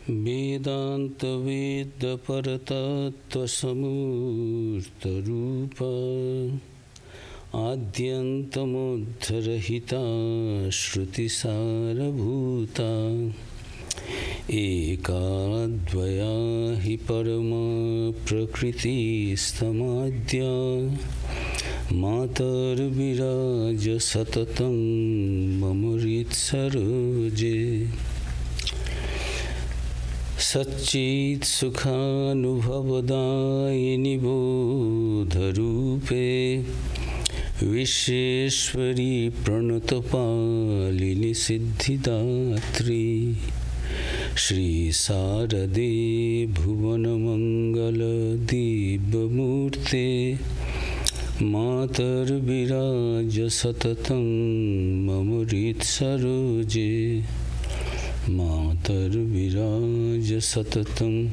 Vedanta Veda Paratattva Samurta Rupa Adyantamudharahita Shruti Sarabhuta Ekadvaya hi Parama Prakriti Stamadhya Matar Viraja Satatam Mamarit Saroje Satchit Sukhanubhavadayini Bodharupe Visheshwari Pranatapalini Siddhidatri Shri Sarade Bhuvanamangala Dibamurte Matar Viraja Satatam Mamarit Saroje Matar Viraja Satatam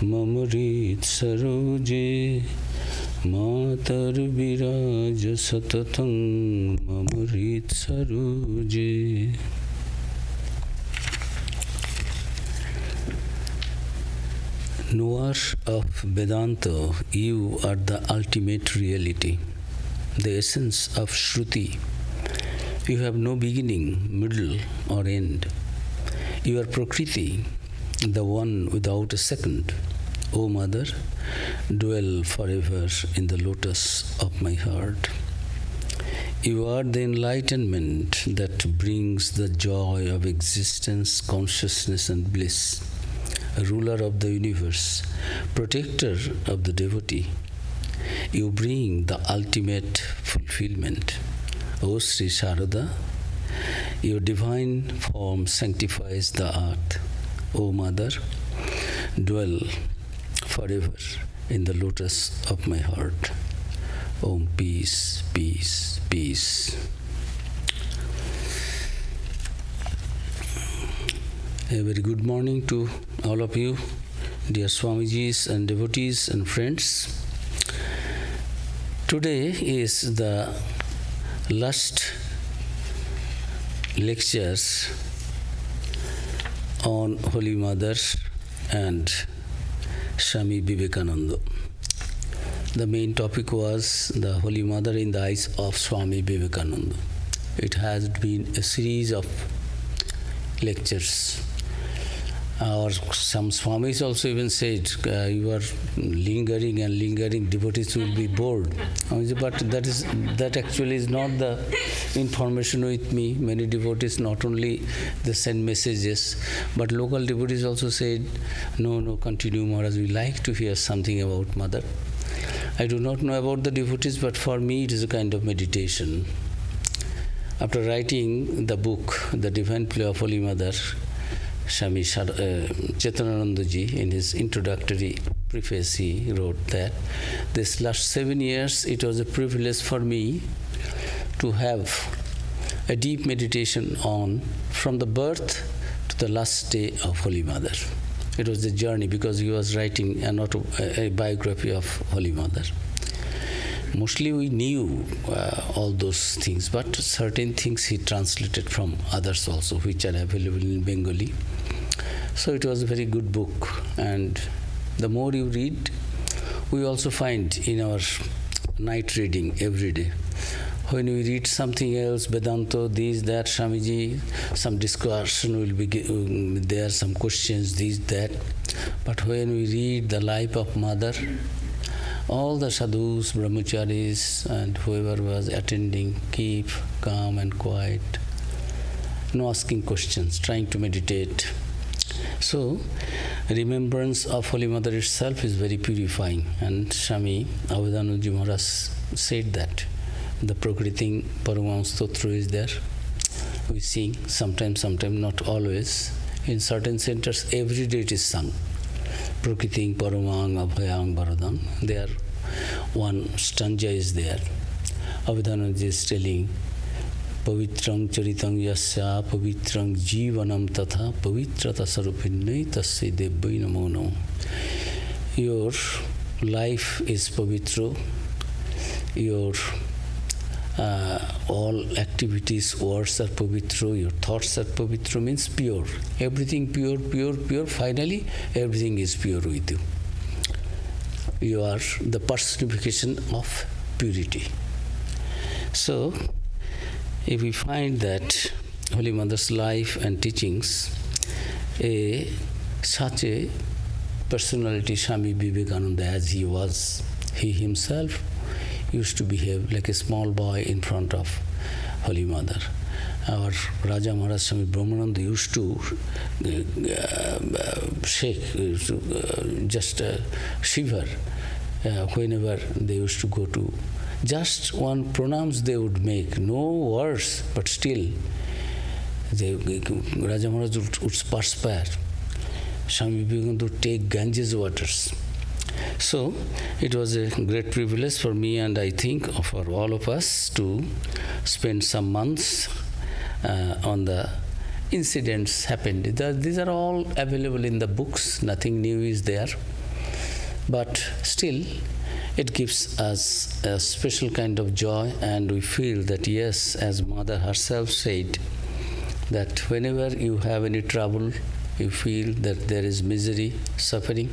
Mamarit Saroje Matar Viraja Satatam Mamarit Saroje. Knower of Vedanta, you are the ultimate reality, the essence of Shruti. You have no beginning, middle or end. You are Prakriti, the one without a second. O Mother, dwell forever in the lotus of my heart. You are the enlightenment that brings the joy of existence, consciousness and bliss, a ruler of the universe, protector of the devotee. You bring the ultimate fulfillment. O Sri Sharada, your divine form sanctifies the earth. O Mother, dwell forever in the lotus of my heart. Om peace, peace, peace. A very good morning to all of you, dear Swamijis and devotees and friends. Today is the last lectures on Holy Mother and Swami Vivekananda. The main topic was the Holy Mother in the eyes of Swami Vivekananda. It has been a series of lectures. Some Swamis also even said, you are lingering and lingering, devotees will be bored. But that actually is not the information with me. Many devotees, not only they send messages, but local devotees also said, no, continue Maharaj, we like to hear something about Mother. I do not know about the devotees, but for me it is a kind of meditation. After writing the book, The Divine Play of Holy Mother, Swami Chaitanananda ji, in his introductory preface, he wrote that this last 7 years it was a privilege for me to have a deep meditation on from the birth to the last day of Holy Mother. It was a journey because he was writing a biography of Holy Mother. Mostly we knew all those things, but certain things he translated from others also, which are available in Bengali. So it was a very good book, and the more you read, we also find in our night reading every day. When we read something else, Vedanta, this, that, Swamiji, some discussion will be there, some questions, this, that. But when we read the life of Mother, all the sadhus, brahmacharis, and whoever was attending, keep calm and quiet, no asking questions, trying to meditate. So, remembrance of Holy Mother itself is very purifying. And Swami Advaitha Maharaj said that the Prakriti Paramam Stotra is there. We sing sometimes, not always. In certain centers, every day it is sung. Prakriti Paramang Abhayang Bharadang. There, one stanza is there. Advaitha is telling, Pavitrang charitang yasya pavitrang jivanam tatha pavitrata sarupinnai tasya devvai namo namo. Your life is pavitra, your all activities, words are pavitra, your thoughts are pavitra, means pure. Everything pure, pure, pure. Finally, everything is pure with you. You are the personification of purity. So, if we find that Holy Mother's life and teachings, such a personality, Swami Vivekananda, as he was, he himself used to behave like a small boy in front of Holy Mother. Our Raja Maharaj Swami Brahmananda used to shake, just shiver whenever they used to go to. Just one pronouns they would make, no words, but still, Raja Maharaj would perspire. Swami Vivekananda would take Ganges waters. So, it was a great privilege for me, and I think for all of us, to spend some months on the incidents happened. These are all available in the books, nothing new is there. But still, it gives us a special kind of joy, and we feel that yes, as Mother herself said, that whenever you have any trouble, you feel that there is misery, suffering,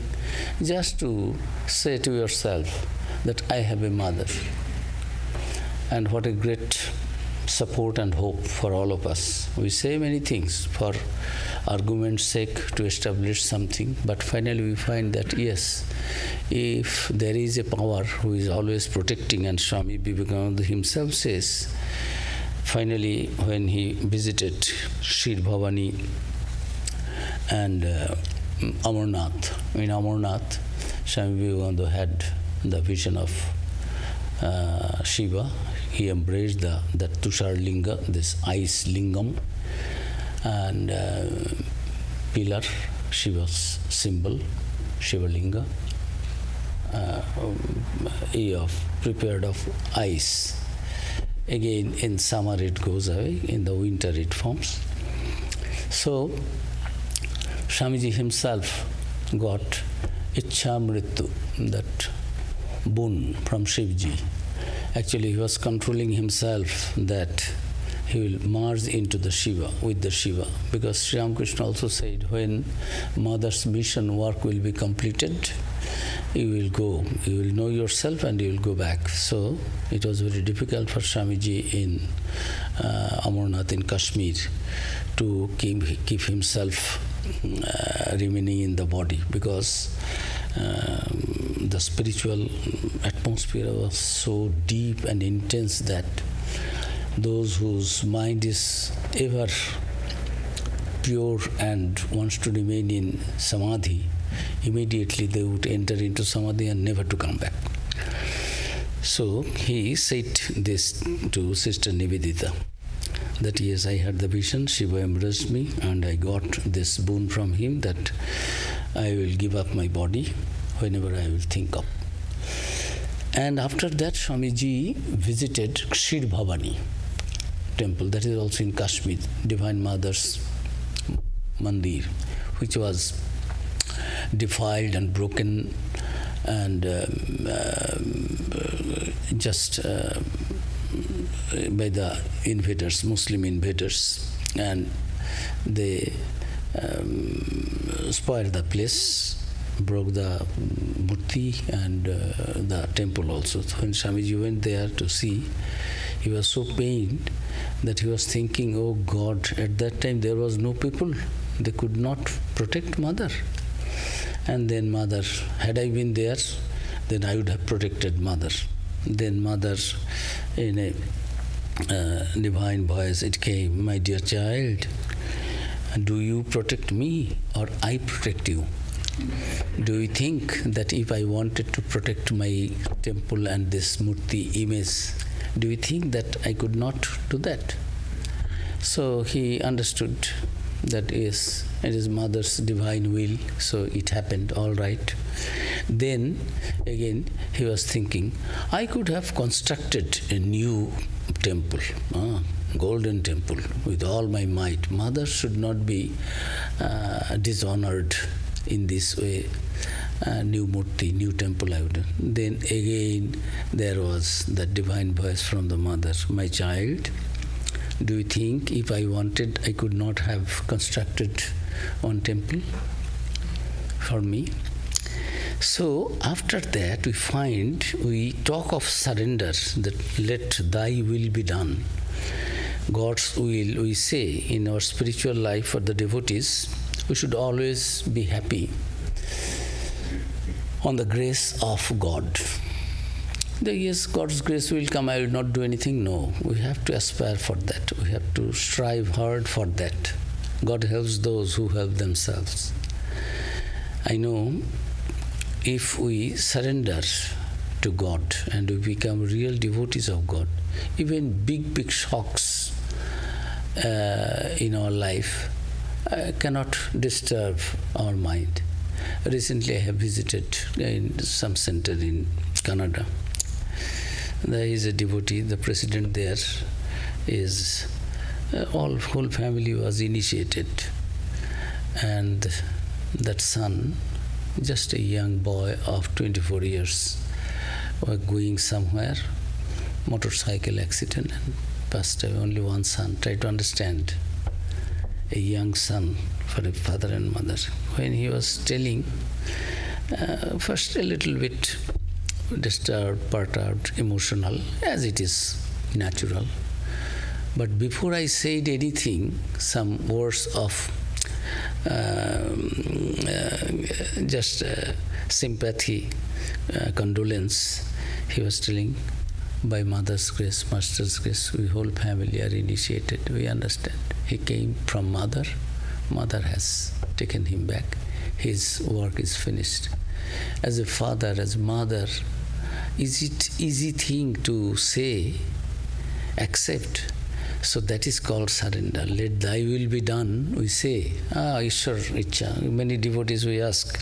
just to say to yourself that I have a mother. And what a great support and hope for all of us. We say many things for argument's sake to establish something, but finally we find that yes, if there is a power who is always protecting, and Swami Vivekananda himself says, finally when he visited Shir Bhavani and Amarnath. In Amarnath, Swami Vivekananda had the vision of Shiva. He embraced that Tushar Linga, this ice lingam, and pillar, Shiva's symbol, Shiva Linga, prepared of ice. Again, in summer it goes away, in the winter it forms. So, Swamiji himself got Ichha Mrityu, that boon from Shivji. Actually, he was controlling himself that he will merge into the Shiva, with the Shiva. Because Sri Ramakrishna also said, when Mother's mission work will be completed, you will go, you will know yourself and you will go back. So, it was very difficult for Swamiji in Amarnath in Kashmir to keep himself remaining in the body, because the spiritual atmosphere was so deep and intense that those whose mind is ever pure and wants to remain in samadhi, immediately they would enter into samadhi and never to come back. So he said this to Sister Nivedita, that yes, I had the vision, Shiva embraced me, and I got this boon from him that I will give up my body whenever I will think of. And after that, Swamiji visited Kshir Bhavani temple, that is also in Kashmir, Divine Mother's mandir, which was defiled and broken and just by the invaders, Muslim invaders, and they spoiled the place, broke the murti and the temple also. So when Swamiji went there to see, he was so pained that he was thinking, oh God, at that time there was no people, they could not protect Mother. And then Mother, had I been there, then I would have protected Mother. Then Mother, in a divine voice, it came, my dear child, do you protect me or I protect you? Do you think that if I wanted to protect my temple and this murti image, do you think that I could not do that? So he understood that yes, it is Mother's divine will, so it happened, all right. Then again he was thinking, I could have constructed a new temple, golden temple, with all my might. Mother should not be dishonored in this way. new murti, new temple I would. Then again there was the divine voice from the mother, my child, do you think if I wanted I could not have constructed one temple for me? So after that we talk of surrender, that let thy will be done. God's will, we say in our spiritual life for the devotees, we should always be happy on the grace of God. Yes, God's grace will come, I will not do anything. No, we have to aspire for that. We have to strive hard for that. God helps those who help themselves. I know if we surrender to God and we become real devotees of God, even big shocks in our life cannot disturb our mind. Recently I have visited in some center in Canada. There is a devotee, the president there is, whole family was initiated, and that son, just a young boy of 24 years, was going somewhere, motorcycle accident and passed away. Only one son. Try to understand. A young son for a father and mother. When he was telling, first a little bit disturbed, perturbed, emotional, as it is natural. But before I said anything, some words of just sympathy, condolence, he was telling, by mother's grace, master's grace, we whole family are initiated. We understand. He came from mother. Mother has taken him back. His work is finished. As a father, as mother, is it easy thing to say, accept? So that is called surrender. Let thy will be done, we say. Ishwar Icha. Many devotees we ask,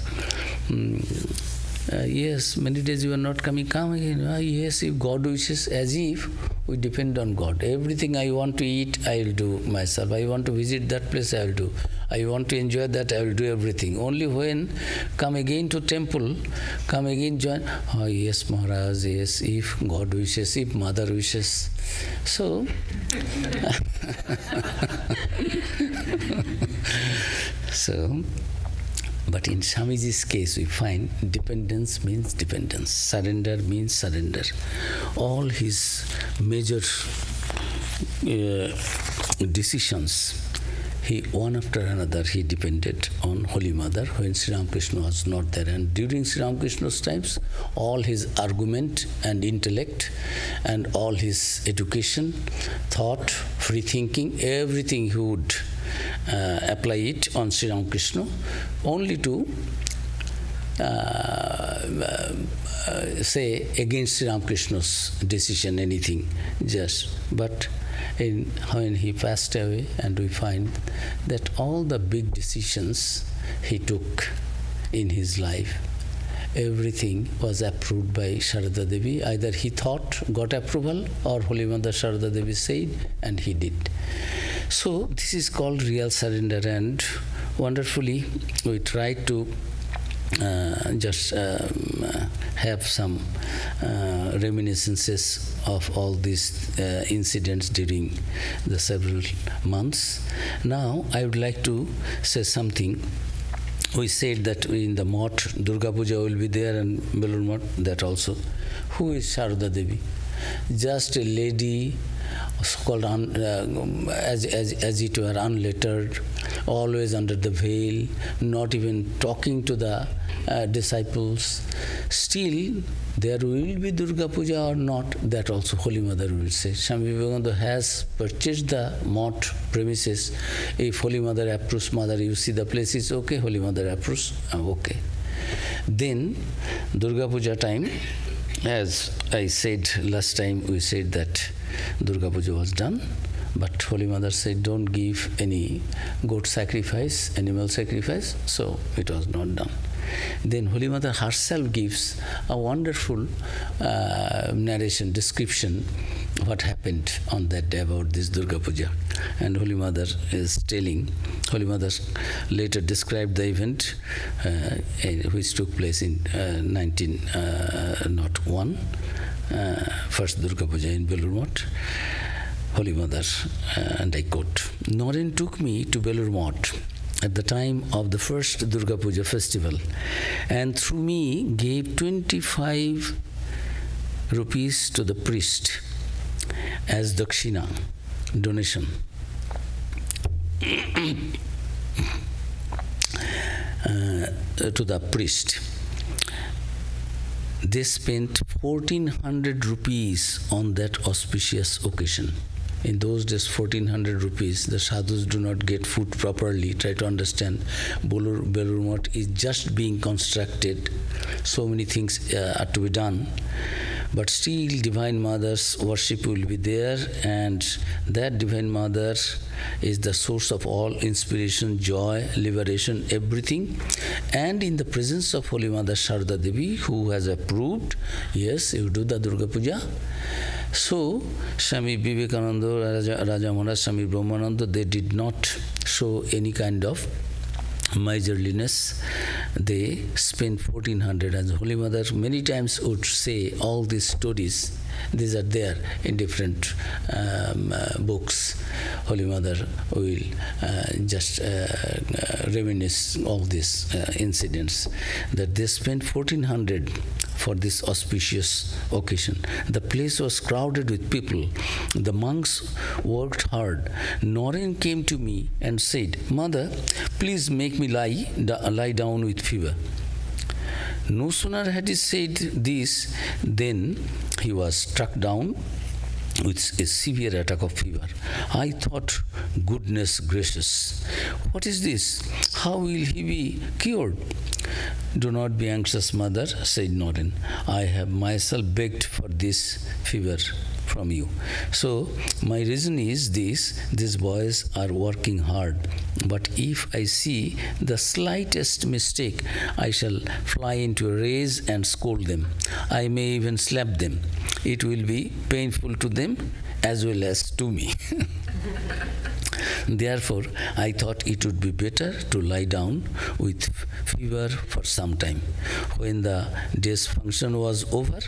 yes, many days you are not coming, come again. Yes, if God wishes, as if we depend on God. Everything I want to eat, I will do myself. I want to visit that place, I will do. I want to enjoy that, I will do everything. Only when come again to temple, come again join, yes, Maharaj, yes, if God wishes, if mother wishes. So, but in Swamiji's case, we find dependence means dependence, surrender means surrender. All his major decisions, he one after another, he depended on Holy Mother when Sri Ramakrishna was not there. And during Sri Ramakrishna's times, all his argument and intellect and all his education, thought, free thinking, everything he would apply it on Sri Ramakrishna, only to say against Sri Ramakrishna's decision, anything, just. But when he passed away, and we find that all the big decisions he took in his life, everything was approved by Sharada Devi. Either he thought, got approval, or Holy Mother Sharada Devi said, and he did. So this is called real surrender, and wonderfully we try to just have some reminiscences of all these incidents during the several months. Now I would like to say something. We said that in the Mott, Durga Puja will be there, and Belur Mott, that also. Who is Sharada Devi? Just a lady, called as it were unlettered, always under the veil, not even talking to the disciples. Still, there will be Durga Puja or not, that also Holy Mother will say. Swami Vivekananda has purchased the Mott premises. If Holy Mother approves, Mother, you see the place is okay, Holy Mother approves, okay. Then, Durga Puja time, as I said last time, we said that Durga Puja was done, but Holy Mother said, don't give any goat sacrifice, animal sacrifice, so it was not done. Then Holy Mother herself gives a wonderful narration, description what happened on that day about this Durga Puja. And Holy Mother is telling, Holy Mother later described the event which took place in 1901, first Durga Puja in Belur Math. Holy Mother, and I quote, "Noren took me to Belur Math at the time of the first Durga Puja festival, and through me gave 25 rupees to the priest as dakshina, donation. To the priest. They spent 1400 rupees on that auspicious occasion." In those days, 1400 rupees, the sadhus do not get food properly. Try to understand, Belur Math is just being constructed. So many things are to be done. But still, Divine Mother's worship will be there, and that Divine Mother is the source of all inspiration, joy, liberation, everything. And in the presence of Holy Mother Sharda Devi, who has approved, yes, you do the Durga Puja. So, Swami Vivekananda, Raja Maharaj, Swami Brahmananda, they did not show any kind of miserliness. They spent 1400, and Holy Mother many times would say all these stories. These are there in different books. Holy Mother will just reminisce all these incidents, that they spent 1400 for this auspicious occasion. The place was crowded with people. The monks worked hard. Noren came to me and said, "Mother, please make me lie down with fever." No sooner had he said this, than he was struck down with a severe attack of fever. I thought, goodness gracious, what is this? How will he be cured? "Do not be anxious, mother," said Noren. "I have myself begged for this fever from you. So my reason is this: these boys are working hard. But if I see the slightest mistake, I shall fly into a rage and scold them. I may even slap them. It will be painful to them as well as to me." Therefore, I thought it would be better to lie down with fever for some time. When the day's function was over,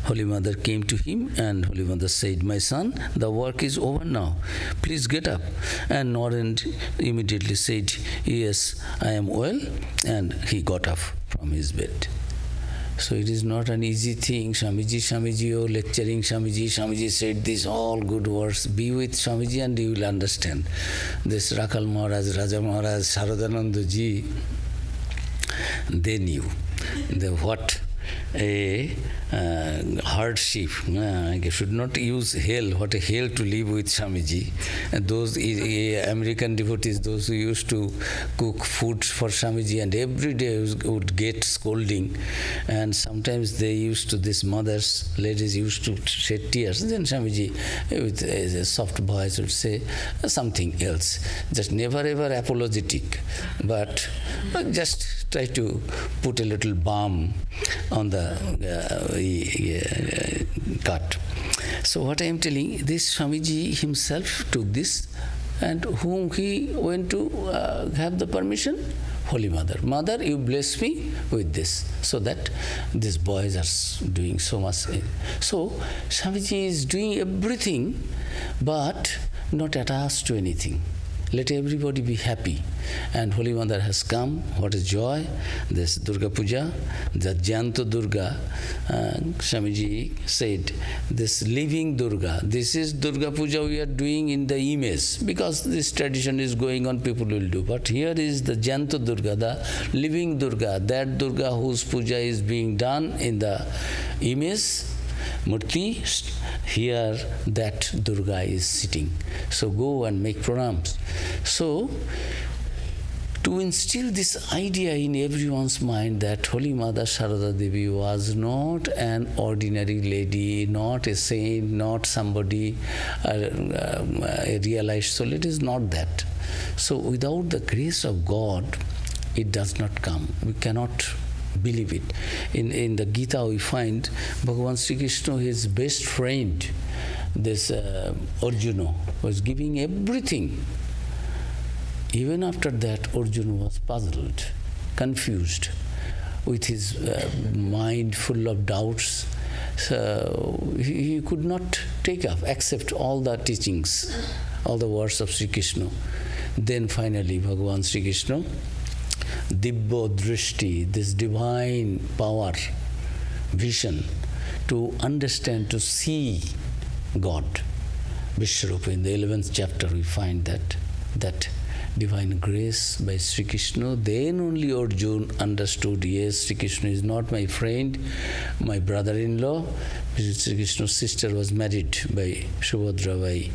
Holy Mother came to him, and Holy Mother said, "My son, the work is over now. Please get up." And Noren immediately said, "Yes, I am well," and he got up from his bed. So it is not an easy thing. Swamiji, oh, lecturing Swamiji said this, all good words. Be with Swamiji and you will understand. This Rakal Maharaj, Raja Maharaj, Sharadananda ji, they knew what a hardship. I should not use hell. What a hell to live with Swamiji. And those American devotees, those who used to cook food for Swamiji, and every day would get scolding. And sometimes they used to, these mothers, ladies used to shed tears. Then Swamiji, with a soft voice, would say something else. Just never ever apologetic, but just try to put a little balm on the cut. So what I am telling, this Swamiji himself took this, and whom he went to have the permission? Holy Mother. Mother, you bless me with this, so that these boys are doing so much. So Swamiji is doing everything, but not attached to anything. Let everybody be happy. And Holy Mother has come. What a joy. This Durga Puja, the Janto Durga, Swamiji said, this living Durga, this is Durga Puja we are doing in the image, because this tradition is going on, people will do. But here is the Janto Durga, the living Durga, that Durga whose puja is being done in the image, Murti, here that Durga is sitting. So go and make pranams. So, to instill this idea in everyone's mind that Holy Mother Sharada Devi was not an ordinary lady, not a saint, not somebody, a realized soul, it is not that. So without the grace of God, it does not come. We cannot believe it. In the Gita we find Bhagavan Sri Krishna, his best friend, this Arjuna was giving everything. Even after that, Arjuna was puzzled, confused, with his mind full of doubts. So he could not accept all the teachings, all the words of Sri Krishna. Then finally, Bhagavan Sri Krishna, Dibbo Drishti, this divine power, vision, to understand, to see God. Vishwarupa, in the 11th chapter, we find that divine grace by Sri Krishna. Then only Arjuna understood, yes, Sri Krishna is not my friend, my brother-in-law. Sri Krishna's sister was married by Subhadra, by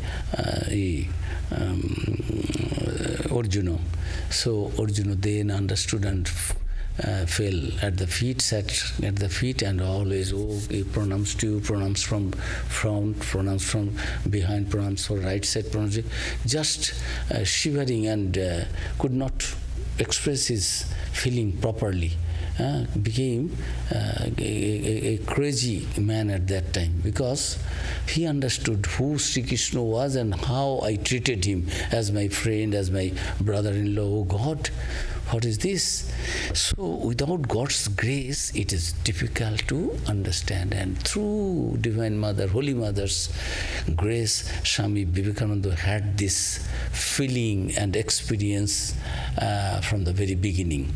Arjuna. So Arjuna then understood and fell at the feet, sat at the feet, and always, he pronounced to you, pronounced from front, pronounced from behind, pronounced for right side, pronounced, just shivering and could not express his feeling properly. Became a crazy man at that time, because he understood who Sri Krishna was and how I treated him as my friend, as my brother-in-law. Oh God, what is this? So without God's grace, it is difficult to understand. And through Divine Mother, Holy Mother's grace, Swami Vivekananda had this feeling and experience from the very beginning.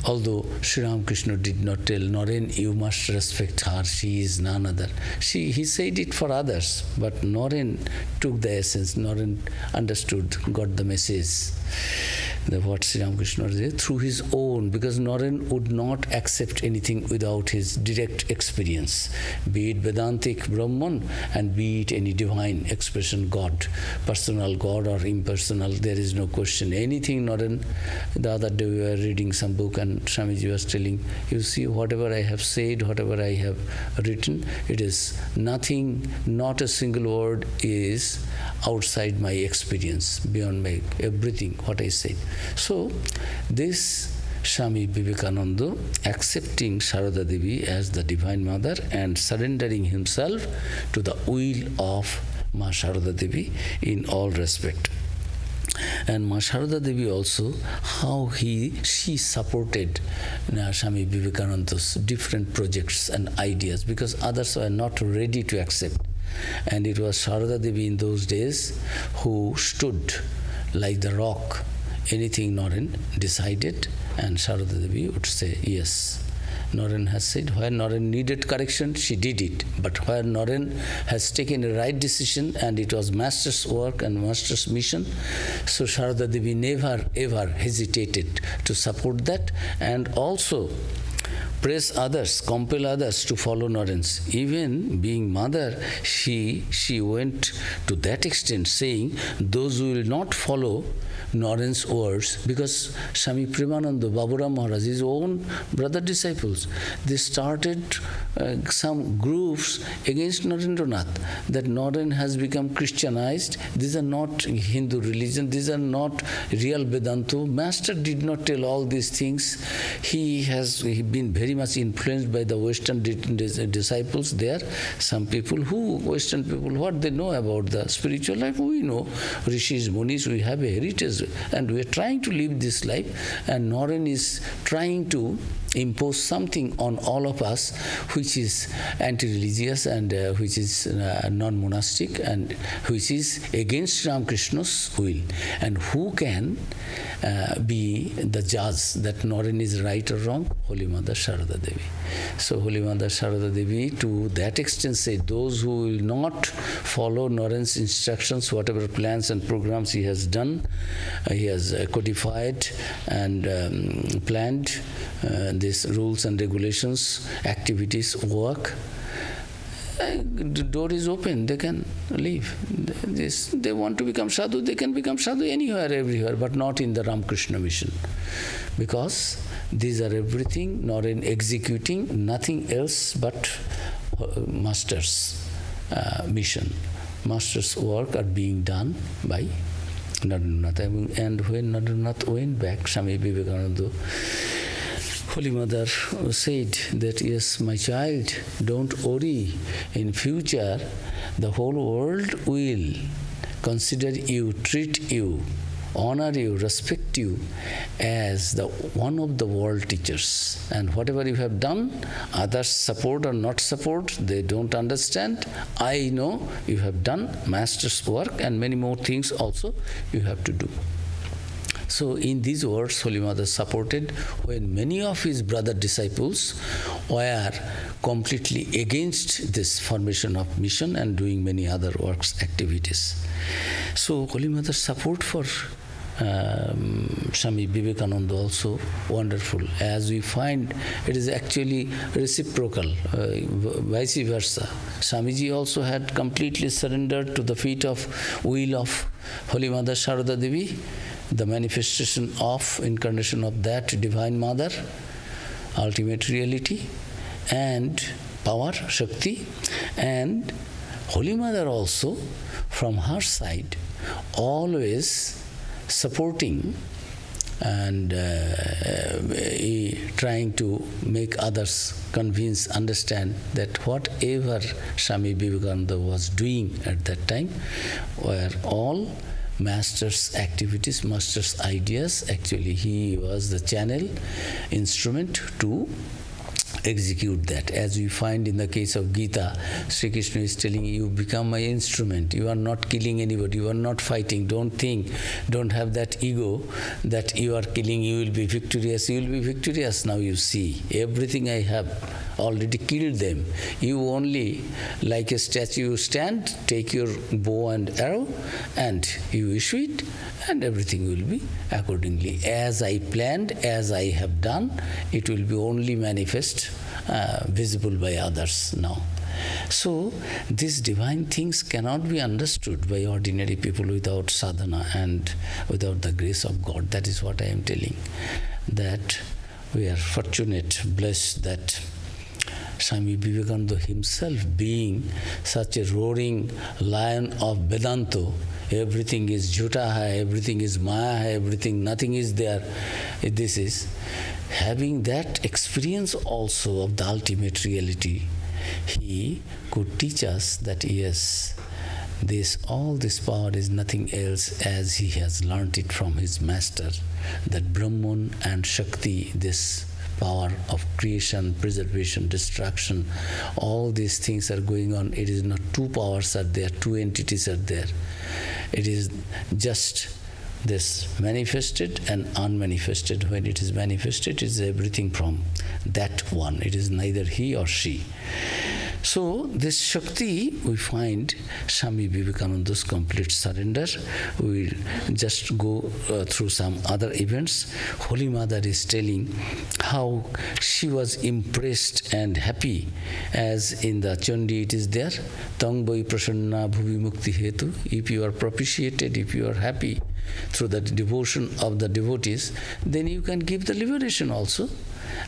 Although Sri Ramakrishna did not tell Naren, you must respect her, she is none other. He said it for others, but Naren took the essence, Naren understood, got the message. What Sri Ramakrishna did through his own, because Naren would not accept anything without his direct experience, be it Vedantic Brahman and be it any divine expression, God, personal God or impersonal, there is no question. Anything Naren, the other day we were reading some book and Swamiji was telling, you see, whatever I have said, whatever I have written, it is nothing, not a single word is outside my experience, beyond my everything, what I said. So, this Swami Vivekananda accepting Sharada Devi as the Divine Mother and surrendering himself to the will of Ma Sharada Devi in all respect. And Ma Sharada Devi also, how she supported Swami Vivekananda's different projects and ideas, because others were not ready to accept. And it was Sharada Devi in those days who stood like the rock. Anything Naren decided, and Sharada Devi would say yes. Naren has said, where Naren needed correction, she did it. But where Naren has taken a right decision and it was Master's work and Master's mission, so Sharada Devi never ever hesitated to support that, and also press others, compel others to follow Naren's. Even being mother, she went to that extent, saying, those who will not follow Naren's words, because Swami Premananda, Baburam Maharaj, his own brother disciples, they started some groups against Narendranath, that Naren has become Christianized, these are not Hindu religion, these are not real Vedanta. Master did not tell all these things. He has been very much influenced by the Western disciples there. Some people Western people, what they know about the spiritual life, we know. Rishis, Munis, we have a heritage, and we are trying to live this life, and Naren is trying to impose something on all of us which is anti-religious and which is non-monastic and which is against Ramakrishna's will. And who can be the judge that Naren is right or wrong? Holy Mother Sharada Devi. So Holy Mother Sharada Devi to that extent said, those who will not follow Naren's instructions, whatever plans and programs he has done, he has codified and planned these rules and regulations, activities, work, the door is open, they can leave. They want to become sadhu, they can become sadhu anywhere, everywhere, but not in the Ramakrishna mission. Because these are everything, Naren executing nothing else but Master's mission. Master's work are being done by Narendranath. And when Narendranath went back, Swami Vivekananda Holy Mother said that, yes, my child, don't worry. In future, the whole world will consider you, treat you, honor you, respect you as the one of the world teachers. And whatever you have done, others support or not support, they don't understand. I know you have done master's work, and many more things also you have to do. So in these words, Holy Mother supported when many of his brother disciples were completely against this formation of mission and doing many other works, activities. So Holy Mother's support for Swami Vivekananda also wonderful. As we find, it is actually reciprocal, vice versa. Swamiji also had completely surrendered to the feet of will of Holy Mother Sharada Devi, the manifestation of incarnation of that Divine Mother, ultimate reality and power, Shakti. And Holy Mother also, from her side, always supporting and trying to make others convince, understand that whatever Swami Vivekananda was doing at that time were all master's activities, master's ideas. Actually, he was the channel, instrument to execute that. As we find in the case of Gita, Sri Krishna is telling you, become my instrument. You are not killing anybody, you are not fighting. Don't think, don't have that ego that you are killing, you will be victorious. You will be victorious. Now you see, everything I have already killed them. You only, like a statue, stand, take your bow and arrow, and you issue it, and everything will be accordingly. As I planned, as I have done, it will be only manifest, visible by others now. So, these divine things cannot be understood by ordinary people without sadhana and without the grace of God. That is what I am telling. That we are fortunate, blessed that Swami Vivekananda himself, being such a roaring lion of Vedanta, everything is jhuta hai, everything is maya hai, everything, nothing is there. This is having that experience also of the ultimate reality. He could teach us that yes, all this power is nothing else as he has learnt it from his master, that Brahman and Shakti, this power of creation, preservation, destruction, all these things are going on. It is not two powers are there, two entities are there. It is just this manifested and unmanifested. When it is manifested, it is everything from that one. It is neither he or she. So this Shakti, we find Swami Vivekananda's complete surrender. We will just go through some other events. Holy Mother is telling how she was impressed and happy, as in the Chandi it is there, Tang Bhai Prasanna Bhuvi Mukti Hetu. If you are propitiated, if you are happy through the devotion of the devotees, then you can give the liberation also.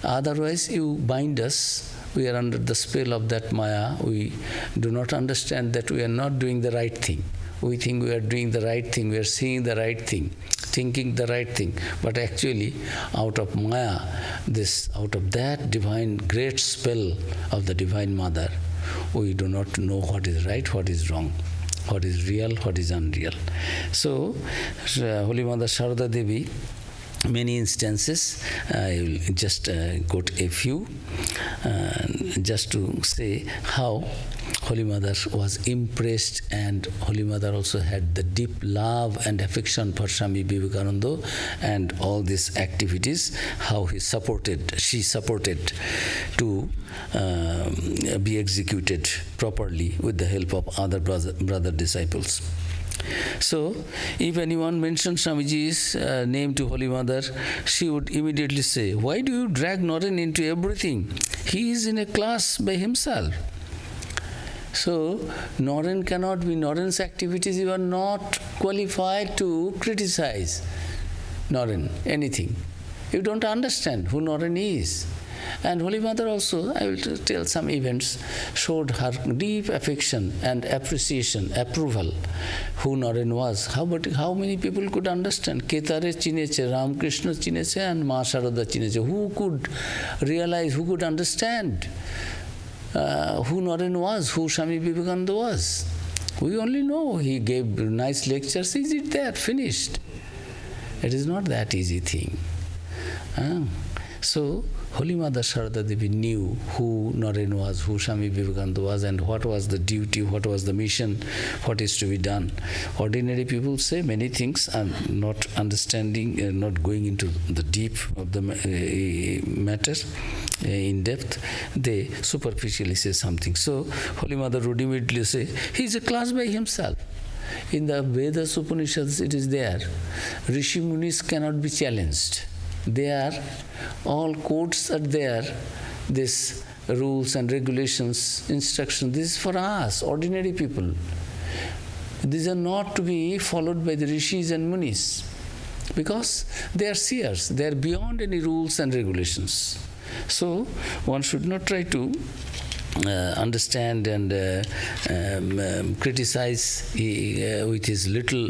Otherwise you bind us. We are under the spell of that Maya. We do not understand that we are not doing the right thing. We think we are doing the right thing, we are seeing the right thing, thinking the right thing. But actually, out of Maya, out of that divine great spell of the Divine Mother, we do not know what is right, what is wrong, what is real, what is unreal. So, Holy Mother Sharada Devi, many instances, I will just quote a few, just to say how Holy Mother was impressed, and Holy Mother also had the deep love and affection for Swami Vivekananda and all these activities, how she supported to be executed properly with the help of other brother disciples. So, if anyone mentions Swamiji's name to Holy Mother, she would immediately say, why do you drag Naren into everything? He is in a class by himself. So, Naren's activities, you are not qualified to criticize Naren, anything. You don't understand who Naren is. And Holy Mother also, I will tell some events, showed her deep affection and appreciation, approval, who Naren was. How many people could understand? Ketare chineche, Ramakrishna chineche, and Ma Sharada chineche. Who could realize, who could understand who Naren was, who Swami Vivekananda was? We only know he gave nice lectures. Is it there? Finished. It is not that easy thing. So, Holy Mother Sharada Devi knew who Naren was, who Swami Vivekananda was, and what was the duty, what was the mission, what is to be done. Ordinary people say many things and not understanding, not going into the deep of the matter in depth. They superficially say something. So, Holy Mother would immediately say, he is a class by himself. In the Vedas, Upanishads, it is there. Rishi Munis cannot be challenged. They are, all codes are there. This rules and regulations, instructions, this is for us, ordinary people. These are not to be followed by the Rishis and Munis, because they are seers, they are beyond any rules and regulations. So, one should not try to understand and criticize with his little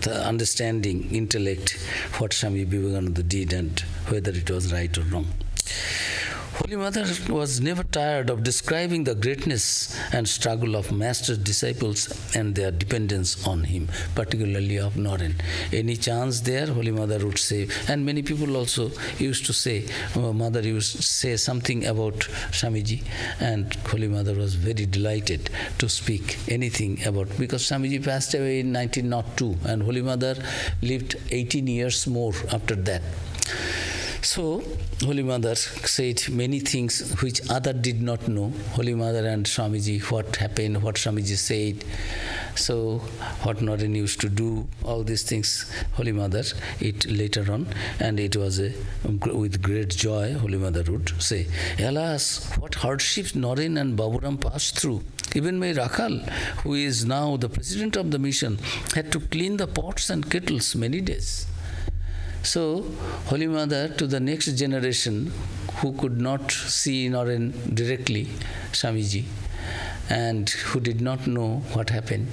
understanding, intellect, what Swami Vivekananda did and whether it was right or wrong. Holy Mother was never tired of describing the greatness and struggle of Master's disciples and their dependence on him, particularly of Naren. Any chance there, Holy Mother would say, and many people also used to say, Mother used to say something about Swamiji, and Holy Mother was very delighted to speak anything about, because Swamiji passed away in 1902, and Holy Mother lived 18 years more after that. So, Holy Mother said many things which others did not know. Holy Mother and Swamiji, what happened, what Swamiji said, so what Naren used to do, all these things, Holy Mother, it later on, and it was with great joy, Holy Mother would say, alas, what hardships Naren and Baburam passed through. Even my Rakhal, who is now the president of the mission, had to clean the pots and kettles many days. So, Holy Mother, to the next generation who could not see Naren directly, Swamiji, and who did not know what happened,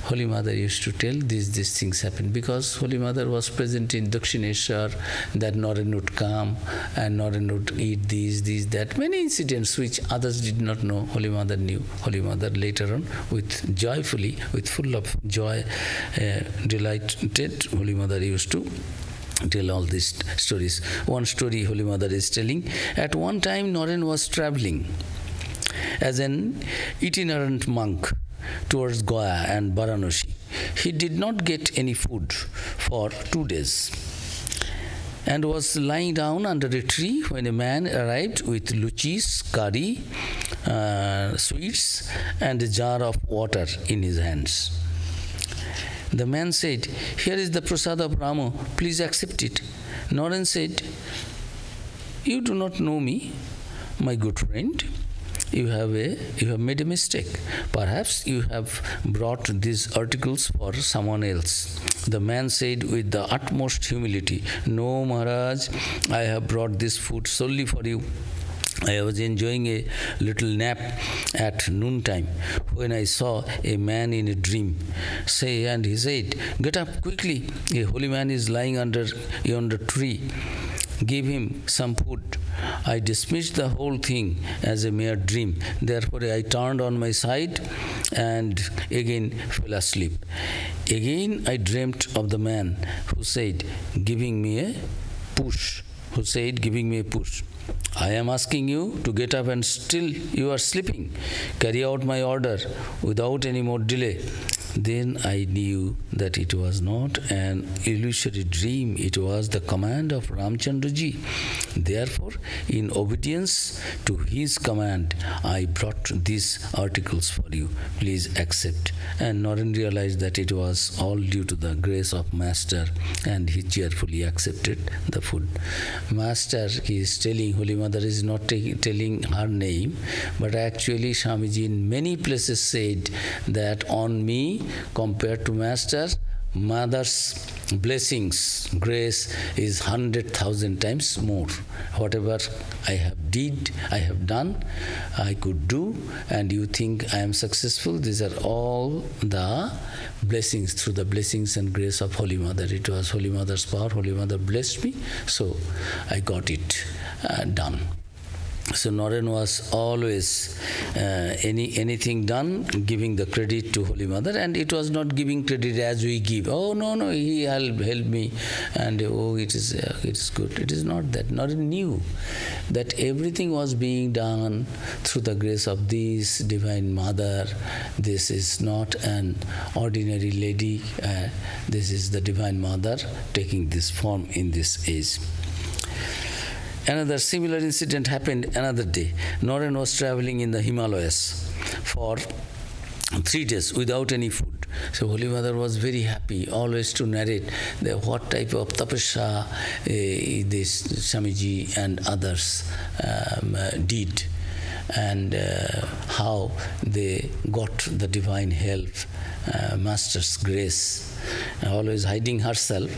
Holy Mother used to tell these things happened, because Holy Mother was present in Dakshineshwar, that Naren would come and Naren would eat this, that. Many incidents which others did not know, Holy Mother knew. Holy Mother later on, with joyfully, with full of joy, delighted, Holy Mother used to tell all these stories. One story Holy Mother is telling. At one time, Naren was traveling as an itinerant monk towards Goa and Varanasi. He did not get any food for 2 days and was lying down under a tree when a man arrived with luchis, curry, sweets, and a jar of water in his hands. The man said, here is the prasad of Rama, please accept it. Naren said, you do not know me, my good friend. You have made a mistake. Perhaps you have brought these articles for someone else. The man said with the utmost humility, no, Maharaj, I have brought this food solely for you. I was enjoying a little nap at noontime when I saw a man in a dream. And he said, get up quickly, a holy man is lying under yonder tree. Give him some food. I dismissed the whole thing as a mere dream. Therefore I turned on my side and again fell asleep. Again I dreamt of the man who said, giving me a push. I am asking you to get up and still you are sleeping. Carry out my order without any more delay. Then I knew that it was not an illusory dream, it was the command of Ramchandraji. Therefore, in obedience to his command, I brought these articles for you. Please accept. And Naren realized that it was all due to the grace of Master, and he cheerfully accepted the food. Master, he is telling, Holy Mother is not telling her name, but actually Swamiji in many places said that on me, compared to Master, Mother's blessings, grace is 100,000 times more. Whatever I have done, I could do, and you think I am successful, these are all the blessings, through the blessings and grace of Holy Mother. It was Holy Mother's power, Holy Mother blessed me, so I got it done. So Naren was always anything done, giving the credit to Holy Mother, and it was not giving credit as we give. Oh no, he helped me, and oh it is good. It is not that. Naren knew that everything was being done through the grace of this Divine Mother. This is not an ordinary lady. This is the Divine Mother taking this form in this age. Another similar incident happened another day. Naren was traveling in the Himalayas for 3 days without any food. So Holy Mother was very happy always to narrate what type of tapasya this Swamiji and others did, and how they got the divine help, Master's grace, always hiding herself,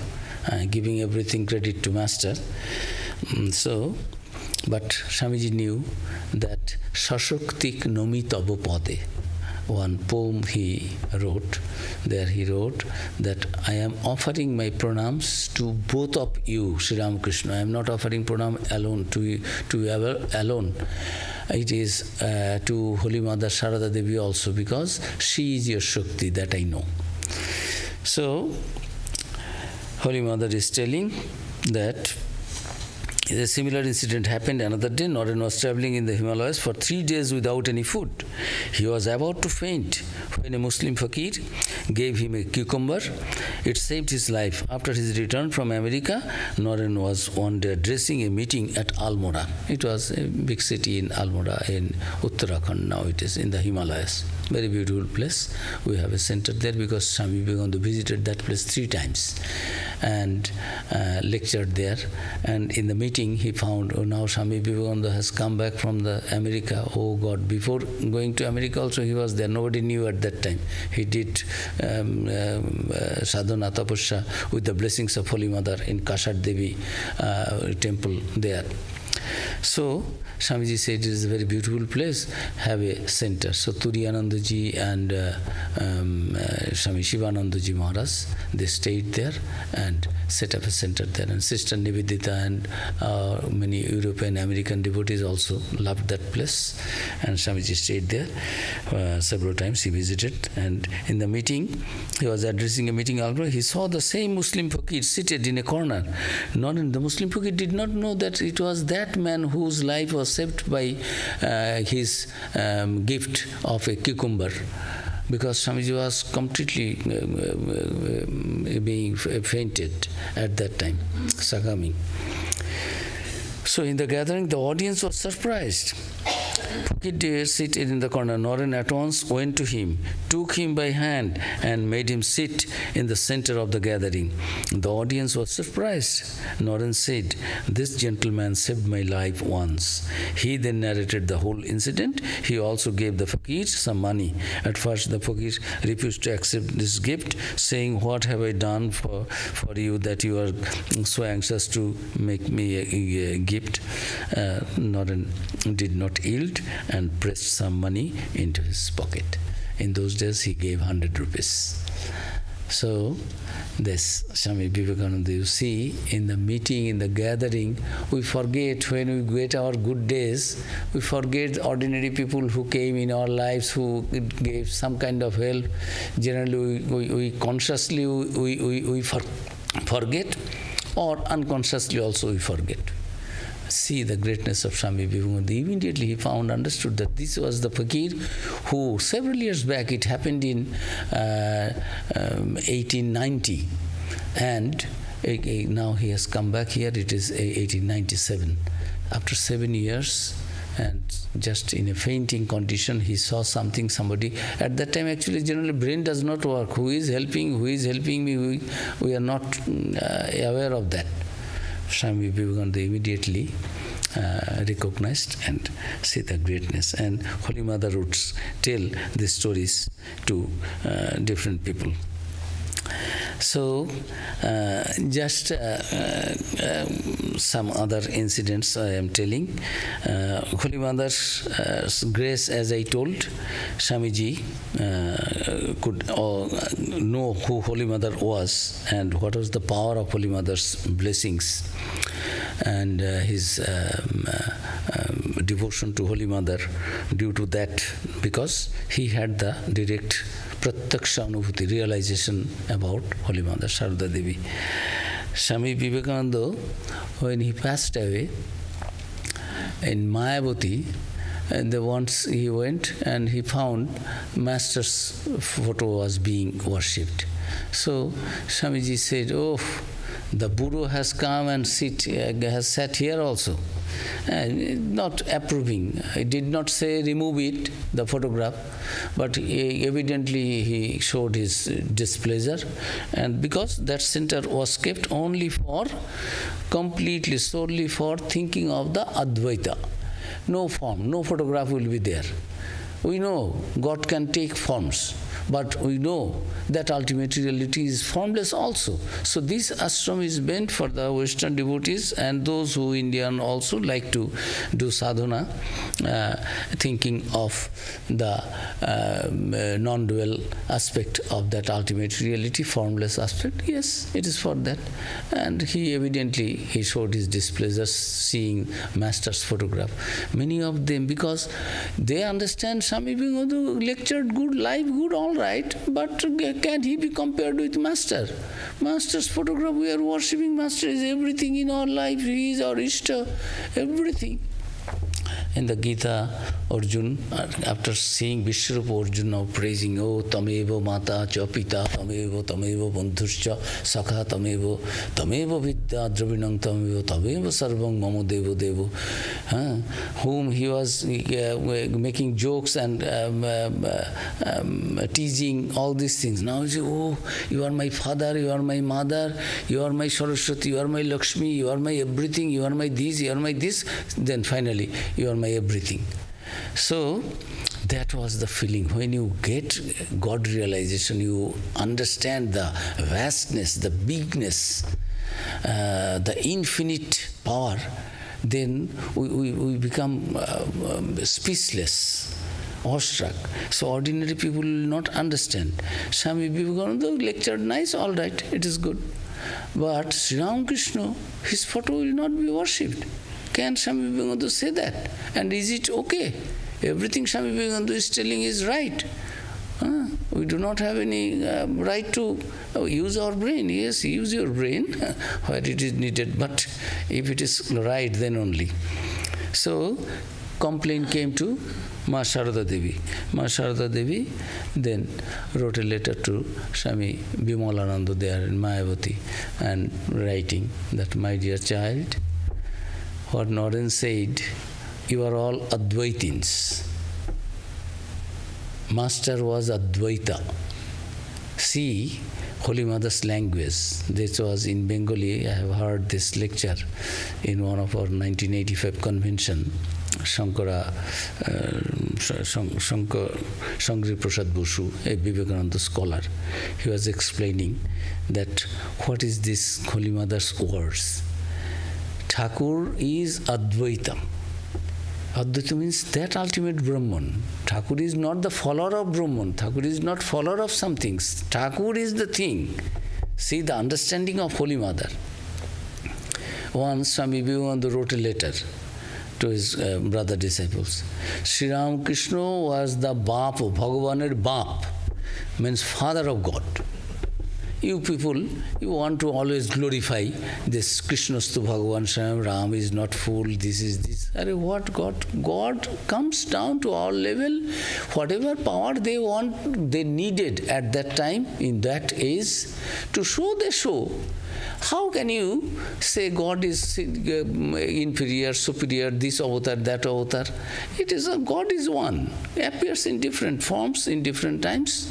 giving everything credit to Master. But Swamiji knew that Sashaktik Nomi Tabo Pade, one poem he wrote. There he wrote that I am offering my pranams to both of you, Sri Ramakrishna. I am not offering pranam alone to you alone. It is to Holy Mother Sharada Devi also, because she is your Shakti, that I know. So Holy Mother is telling that a similar incident happened another day. Naren was traveling in the Himalayas for 3 days without any food. He was about to faint when a Muslim fakir gave him a cucumber. It saved his life. After his return from America, Naren was one day addressing a meeting at Almora. It was a big city in Almora in Uttarakhand. Now it is in the Himalayas. Very beautiful place. We have a center there because Swami Vivekananda visited that place 3 times and lectured there. And in the meeting he found, now Swami Vivekananda has come back from the America. Oh God, before going to America also he was there. Nobody knew at that time. He did sadhana tapasya with the blessings of Holy Mother in Kashad Devi temple there. So Swamiji said it is a very beautiful place, have a center. So Turiyanandaji and Swami Shivanandaji Maharaj, they stayed there and set up a center there. And Sister Nivedita and many European, American devotees also loved that place. And Swamiji stayed there several times. He visited, and in the meeting, he was addressing a meeting. He saw the same Muslim fakir seated in a corner. The Muslim fakir did not know that it was that man whose life was saved by his gift of a cucumber, because Swamiji was completely being fainted at that time, succumbing. So in the gathering, the audience was surprised. Fakir seated in the corner. Naren at once went to him, took him by hand and made him sit in the center of the gathering. The audience was surprised. Naren said, "This gentleman saved my life once." He then narrated the whole incident. He also gave the fakir some money. At first the fakir refused to accept this gift, saying, "What have I done for you that you are so anxious to make me a gift?" Naren did not yield and pressed some money into his pocket. In those days he gave 100 rupees. So this Swami Vivekananda, you see, in the meeting, in the gathering, we forget, when we get our good days, we forget ordinary people who came in our lives, who gave some kind of help. Generally we consciously we forget, or unconsciously also we forget. See the greatness of Swami Vivekananda. Immediately he understood that this was the fakir who several years back, it happened in 1890, and now he has come back here. It is 1897. After 7 years, and just in a fainting condition, he saw something, somebody. At that time, actually, generally, brain does not work. Who is helping me? We are not aware of that. Swami Vivekananda immediately recognized and see the greatness. And Holy Mother would tell these stories to different people. So, just some other incidents I am telling. Holy Mother's grace, as I told, Swamiji could know who Holy Mother was and what was the power of Holy Mother's blessings and his devotion to Holy Mother due to that, because he had the direct pratyaksha anubhuti, realization about Holy Mother Sharada Devi. Swami Vivekananda, when he passed away in Mayavati, and once he went and he found Master's photo was being worshipped. So Swamiji said, "Oh, the Guru has come and has sat here also." And not approving. He did not say remove it, the photograph, but evidently he showed his displeasure. And because that center was kept only for, completely, solely for thinking of the Advaitha. No form, no photograph will be there. We know God can take forms, but we know that ultimate reality is formless also. So this ashram is meant for the Western devotees and those who Indian also like to do sadhana, thinking of the non-dual aspect of that ultimate reality, formless aspect. Yes, it is for that. And he showed his displeasure seeing Master's photograph. Many of them, because they understand Swami Vivekananda lectured good, life good, all right, but can he be compared with Master? Master's photograph, we are worshipping Master, is everything in our life. He is our Ishta, everything. In the Gita, Arjun, after seeing Vishwarupa, Arjun now praising, "Oh, tameva mata cha pita, tameva bandhuscha, sakha tameva vidya dravinam tameva sarvam mamo devo devo." Whom he was making jokes and teasing, all these things. Now he says, "Oh, you are my father, you are my mother, you are my Saraswati, you are my Lakshmi, you are my everything, you are my this, you are my this." Then finally, "You are my everything." So that was the feeling. When you get God realization, you understand the vastness, the bigness, the infinite power, then we become speechless, awestruck. So ordinary people will not understand. Swami Vivekananda lectured nice, all right, it is good. But Sri Ramakrishna, his photo will not be worshipped. Can Swami Vivekananda say that? And is it okay? Everything Swami Vivekananda is telling is right. We do not have any right to use our brain. Yes, use your brain where it is needed, but if it is right, then only. So, complaint came to Ma Sharada Devi. Ma Sharada Devi then wrote a letter to Swami Vimalananda there in Mayavati and writing that, "My dear child, what Naren said, you are all Advaitins. Master was Advaita." See, Holy Mother's language. This was in Bengali. I have heard this lecture in one of our 1985 convention. Shankar Prasad Bosu, a Vivekananda scholar, he was explaining that what is this Holy Mother's words. Thakur is Advaita. Advaita means that ultimate Brahman. Thakur is not the follower of Brahman. Thakur is not follower of some things. Thakur is the thing. See the understanding of Holy Mother. Once Swami Vivekananda wrote a letter to his brother disciples. Sri Ramakrishna was the Bap, Bhagavan's Bap, means father of God. You people, you want to always glorify this Krishnastu Bhagavan Swam, Ram is not fool, this is this. What God? God comes down to our level. Whatever power they want, they needed at that time, in that age, to show, they show. How can you say God is inferior, superior, this avatar, that avatar? It is God is one, appears in different forms, in different times.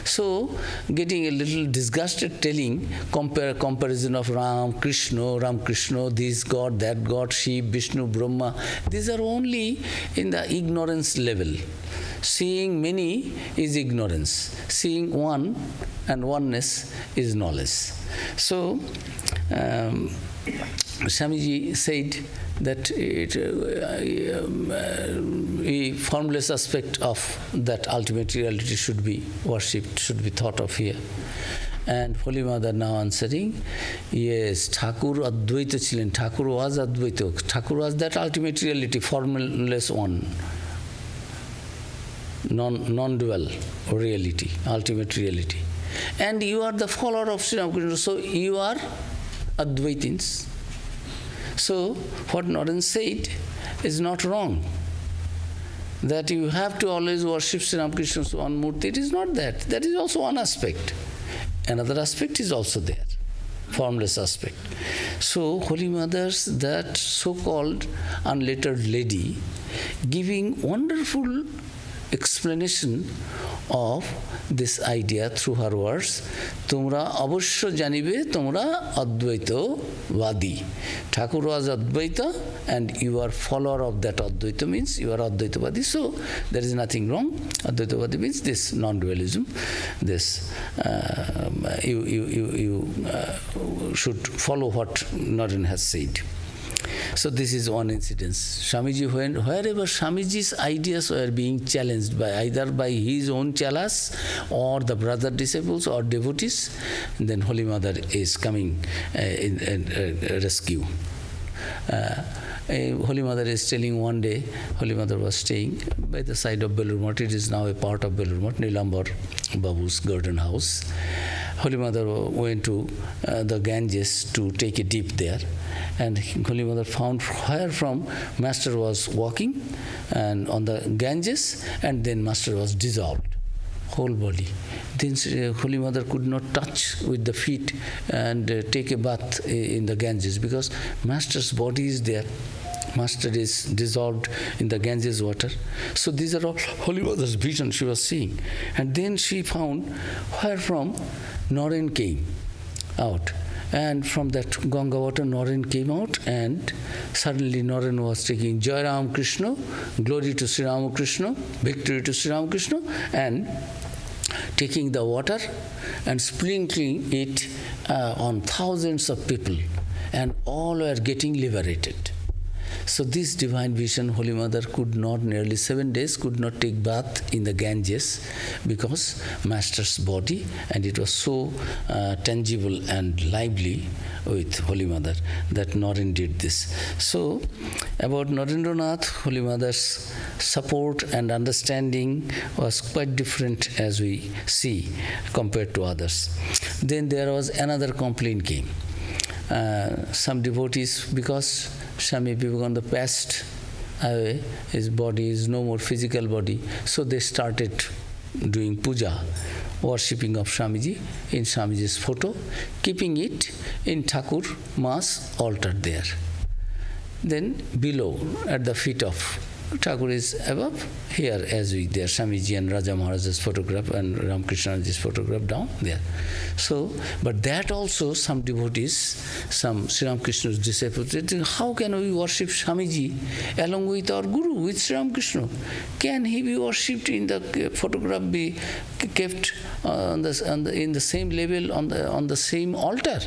So, getting a little disgusted telling comparison of Ram, Krishna, this God, that God, Shiv, Vishnu, Brahma, these are only in the ignorance level. Seeing many is ignorance. Seeing one and oneness is knowledge. So, Swamiji said that a formless aspect of that ultimate reality should be worshipped, should be thought of here. And Holy Mother now answering, yes, Thakur Advaitha chilen. Thakur was Advaitha. Thakur was that ultimate reality, formless one, non-dual reality, ultimate reality. And you are the follower of Sri Ramakrishna, so you are Advaitins. So, what Naren said is not wrong. That you have to always worship Sri Ramakrishna's one Murti, it is not that. That is also one aspect. Another aspect is also there, formless aspect. So, Holy Mother's that so-called unlettered lady giving wonderful explanation of this idea through her words. Tumra abhashya janibe, tumra Advaita vadi. Thakur was Advaita and you are follower of that Advaita, means you are Advaita vadi. So there is nothing wrong. Advaita vadi means this non-dualism. This you should follow what Naren has said. So this is one incident. Swamiji, wherever Swamiji's ideas were being challenged by either by his own chalas or the brother disciples or devotees, then Holy Mother is coming in rescue. Holy Mother is telling one day, Holy Mother was staying by the side of Belur Math. It is now a part of Belur Math, Nilambar Babu's garden house. Holy Mother went to the Ganges to take a dip there. And Holy Mother found where from Master was walking and on the Ganges, and then Master was dissolved, whole body. Then Holy Mother could not touch with the feet and take a bath in the Ganges because Master's body is there. Master is dissolved in the Ganges water. So these are all Holy Mother's vision she was seeing. And then she found where from Naren came out. And from that Ganga water, Naren came out, and suddenly Naren was taking Jai Ram Krishna, glory to Sri Ramakrishna, victory to Sri Ramakrishna, and taking the water and sprinkling it on thousands of people, and all were getting liberated. So this divine vision, Holy Mother could not, nearly 7 days, could not take bath in the Ganges because Master's body, and it was so tangible and lively with Holy Mother that Naren did this. So about Narendranath, Holy Mother's support and understanding was quite different as we see compared to others. Then there was another complaint came. Some devotees, because Swami Vivekananda passed away, his body is no more physical body, so they started doing puja, worshipping of Swamiji in Swamiji's photo, keeping it in Thakur Ma's altar there. Then below, at the feet of Thakur is above, here as we there, Swamiji and Raja Maharaja's photograph and Ramakrishnaji's photograph down there. So, but that also some devotees, some Sri Ramakrishna's disciples, they think, how can we worship Swamiji along with our Guru, with Sri Ramakrishna? Can he be worshipped in the photograph, be kept in the same level, on the same altar?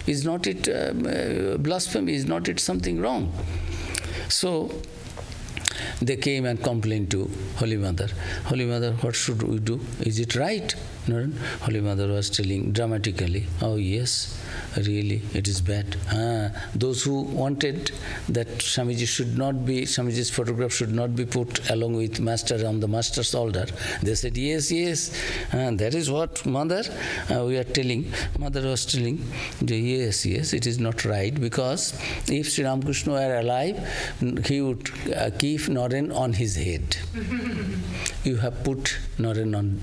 Is not it blasphemy? Is not it something wrong? So they came and complained to Holy Mother. Holy Mother, what should we do? Is it right? No. Holy Mother was telling dramatically, oh yes, really, it is bad. Those who wanted that Swamiji's photograph should not be put along with Master on the Master's altar, they said, yes, that is what Mother, we are telling. Mother was telling, yes, it is not right, because if Sri Ramakrishna were alive, he would keep Naren on his head. You have put Naren on,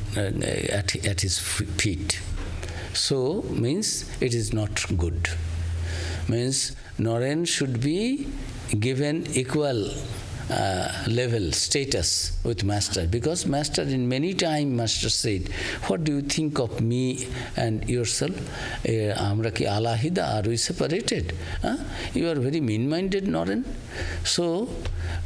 at his feet. So, means it is not good. Means Naren should be given equal level, status with Master. Because Master, in many times, Master said, what do you think of me and yourself? Amra ki alahida, are we separated? You are very mean-minded, Naren. So,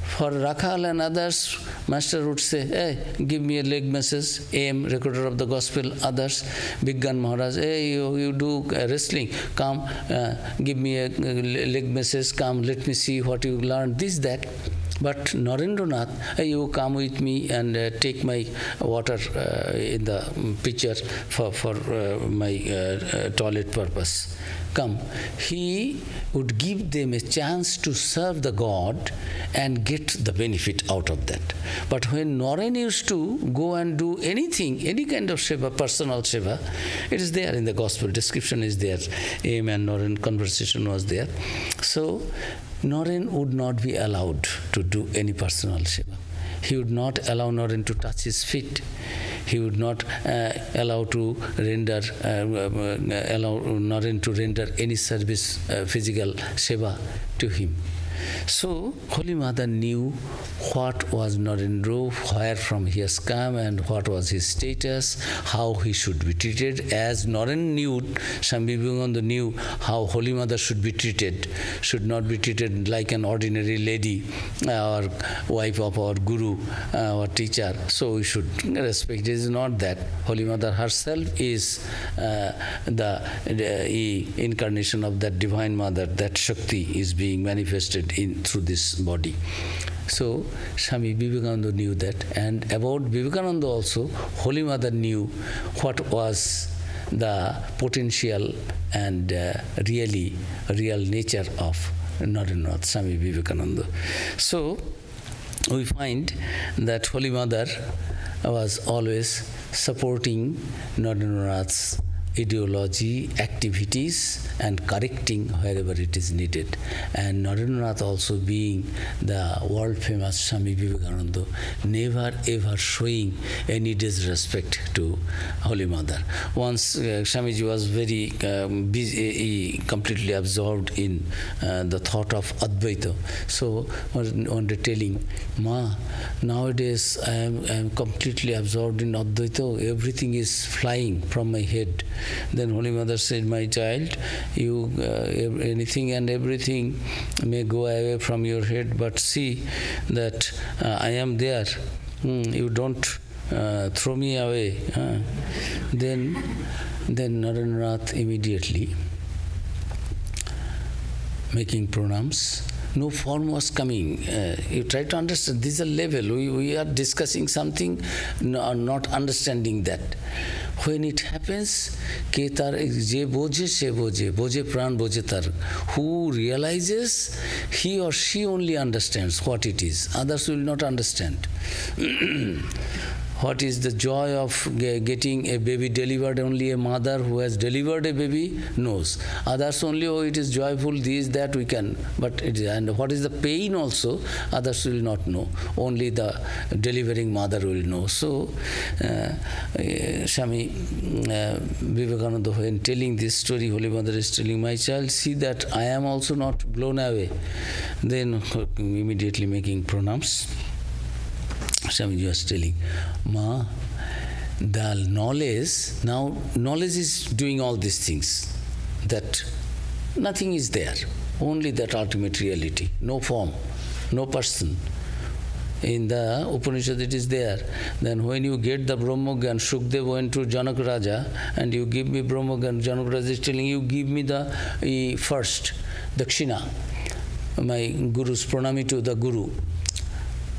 for Rakhal and others, Master would say, hey, give me a leg massage. AM, recorder of the gospel, others, Biggan Maharaj, hey, you do wrestling, come, give me a leg massage, come, let me see what you learned, this, that. But Narendranath, hey, you come with me and take my water in the pitcher for my toilet purpose. Come. He would give them a chance to serve the God and get the benefit out of that. But when Naren used to go and do anything, any kind of seva, personal seva, it is there in the gospel, description is there, Aim and Naren conversation was there. So, Naren would not be allowed to do any personal seva. He would not allow Naren to touch his feet. He would not allow Naren to render any service, physical seva to him. So, Holy Mother knew what was Narendra, where from he has come and what was his status, how he should be treated. As Naren knew, Swami Vivekananda knew how Holy Mother should be treated, should not be treated like an ordinary lady or wife of our Guru or teacher. So we should respect. It is not that. Holy Mother herself is the incarnation of that Divine Mother, that Shakti is being manifested through this body. So, Swami Vivekananda knew that. And about Vivekananda also, Holy Mother knew what was the potential and real nature of Narendranath, Swami Vivekananda. So, we find that Holy Mother was always supporting Narendranath's ideology, activities, and correcting wherever it is needed. And Narendranath also being the world-famous Swami Vivekananda, never ever showing any disrespect to Holy Mother. Once Swamiji was very busy, completely absorbed in the thought of Advaitha. So one day telling, Ma, nowadays I am completely absorbed in Advaitha, everything is flying from my head. Then Holy Mother said, my child, you anything and everything may go away from your head, but see that I am there. You don't throw me away. Then Narendranath immediately making pranams. No form was coming. You try to understand. This is a level. We are discussing something, not understanding that. When it happens, ketar je boje se boje, boje pran boje tar. Who realizes, he or she only understands what it is. Others will not understand. What is the joy of getting a baby delivered? Only a mother who has delivered a baby knows. Others only, oh, it is joyful, this, that we can. But and what is the pain also, others will not know. Only the delivering mother will know. So, Swami Vivekananda, when telling this story, Holy Mother is telling, my child, see that I am also not blown away. Then immediately making pranams. Swamiji was telling, Ma, the knowledge, now knowledge is doing all these things, that nothing is there, only that ultimate reality, no form, no person. In the Upanishad it is there. Then when you get the Brahmagyan, Shukdev went to Janak Raja and you give me Brahmagyan, Janak Raja is telling you, give me the first, Dakshina, my Guru's pranami to the Guru.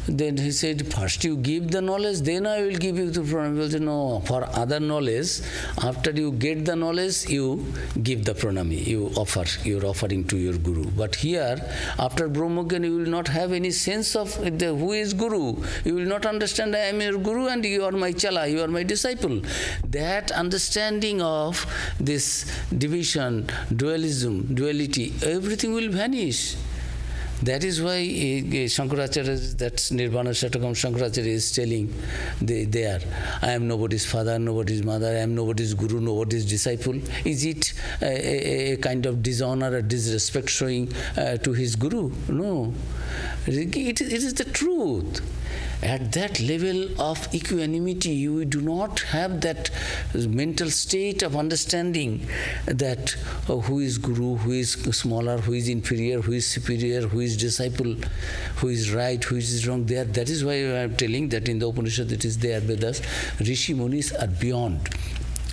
Then he said, first you give the knowledge, then I will give you the pranami. He will say, no, for other knowledge, after you get the knowledge, you give the pranami, you are offering to your Guru. But here, after Brahmagyan, you will not have any sense of who is Guru. You will not understand, I am your Guru and you are my Chala, you are my disciple. That understanding of this division, dualism, duality, everything will vanish. That is why Shankaracharya, that's Nirvana Shatakam Shankaracharya is telling there, I am nobody's father, nobody's mother, I am nobody's guru, nobody's disciple. Is it a kind of dishonor or disrespect showing to his guru? No. It is the truth. At that level of equanimity, you do not have that mental state of understanding that who is guru, who is smaller, who is inferior, who is superior, who is disciple, who is right, who is wrong. That is why I am telling that in the Upanishad it is there, Vedas, Rishi Munis are beyond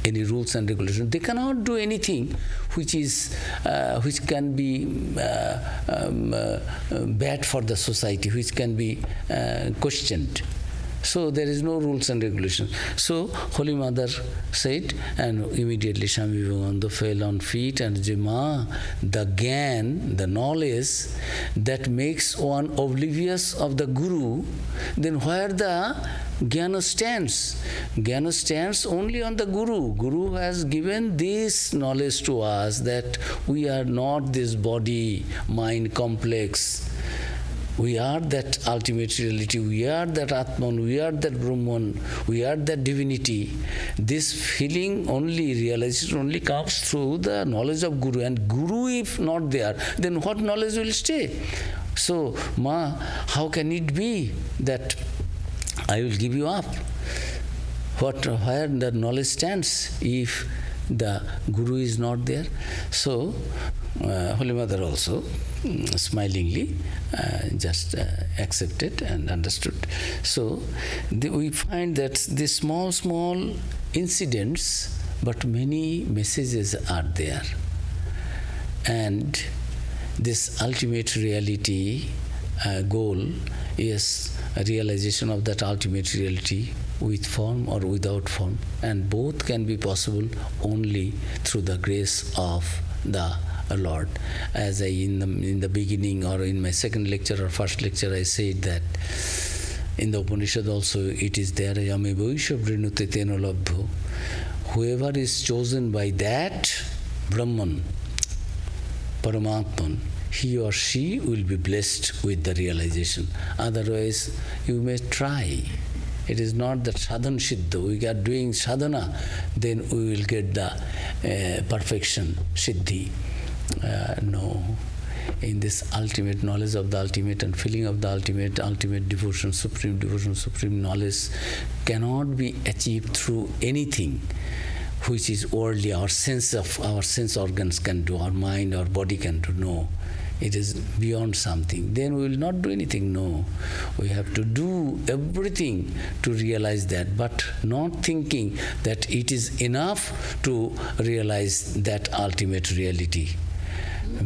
any rules and regulations. They cannot do anything which can be bad for the society, which can be questioned. So there is no rules and regulations. So Holy Mother said, and immediately Swami Vivekananda fell on feet and said, Ma, the gyan, the knowledge that makes one oblivious of the Guru, then where the Jnana stands? Jnana stands only on the Guru. Guru has given this knowledge to us that we are not this body, mind complex. We are that ultimate reality, we are that Atman, we are that Brahman, we are that divinity. This feeling only, realization only comes through the knowledge of Guru. And Guru if not there, then what knowledge will stay? So, Ma, how can it be that I will give you up? Where the knowledge stands if the Guru is not there? So, Holy Mother also smilingly just accepted and understood. So, we find that these small incidents, but many messages are there. And this ultimate reality goal is a realization of that ultimate reality with form or without form, and both can be possible only through the grace of the Lord. As I in the beginning or in my second lecture or first lecture I said that in the Upanishad also it is there, Yame Vaisha Vrinute Teno Labdho. Whoever is chosen by that Brahman, Paramatman, he or she will be blessed with the realization. Otherwise, you may try. It is not that sadhana siddha. We are doing sadhana, then we will get the perfection, siddhi. No. In this ultimate knowledge of the ultimate and feeling of the ultimate devotion, supreme knowledge cannot be achieved through anything which is worldly. Our sense organs can do, our mind, our body can do. No. It is beyond something. Then we will not do anything. No. We have to do everything to realize that, but not thinking that it is enough to realize that ultimate reality.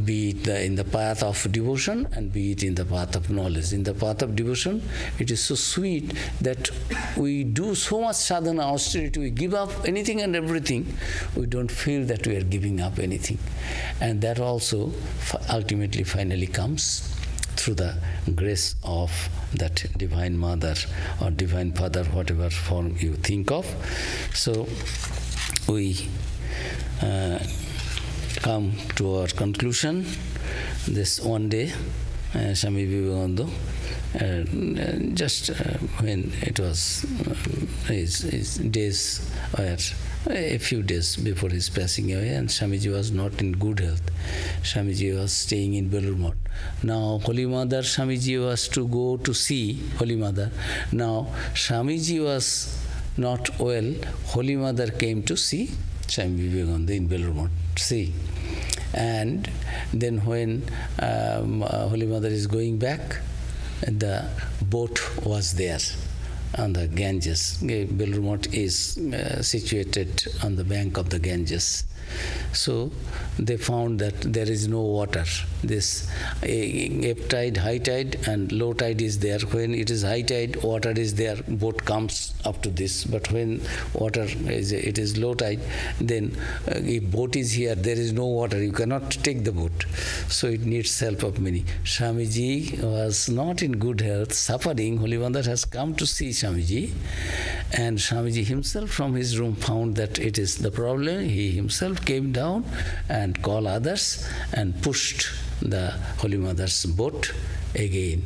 Be it in the path of devotion and be it in the path of knowledge. In the path of devotion, it is so sweet that we do so much sadhana, austerity, we give up anything and everything. We don't feel that we are giving up anything. And that also ultimately, finally comes through the grace of that Divine Mother or Divine Father, whatever form you think of. So, we come to our conclusion. This one day, Swami Vivekananda, just when it was his days were a few days before his passing away, and Swamiji was not in good health. Swamiji was staying in Belur Math. Now, Holy Mother, Swamiji was to go to see Holy Mother. Now, Swamiji was not well. Holy Mother came to see Swami Vivekananda in Belur Math. See. And then when Holy Mother is going back, the boat was there on the Ganges. Belur Math is situated on the bank of the Ganges. So they found that there is no water. This ebb tide, high tide and low tide is there. When it is high tide, water is there, boat comes up to this. But when it is low tide, then if boat is here, there is no water, you cannot take the boat. So it needs help of many. Swamiji was not in good health, suffering. Holy Mother has come to see Swamiji, and Swamiji himself from his room found that it is the problem. He himself came down and called others and pushed the Holy Mother's boat again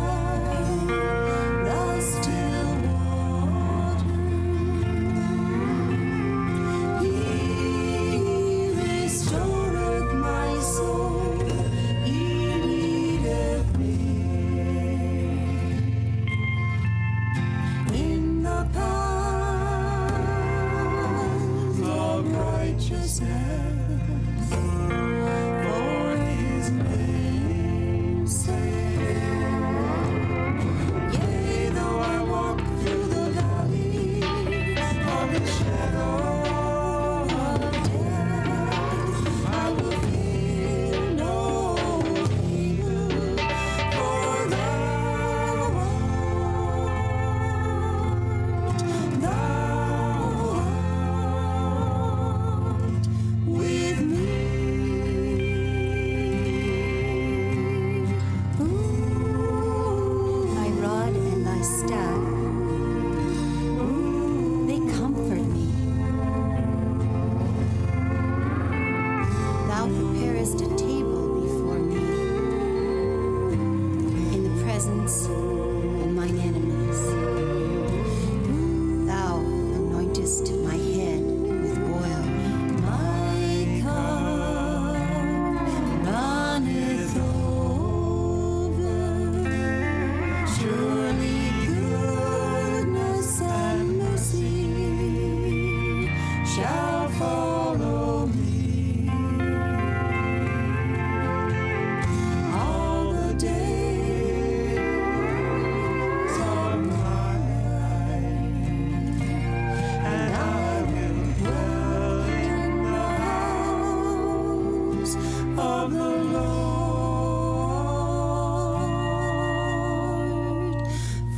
heart. presence of mine enemies. Thou anointest my head with oil. My cup runneth over. Surely goodness and mercy shall follow me all the days of my life, and I will dwell in the house of the Lord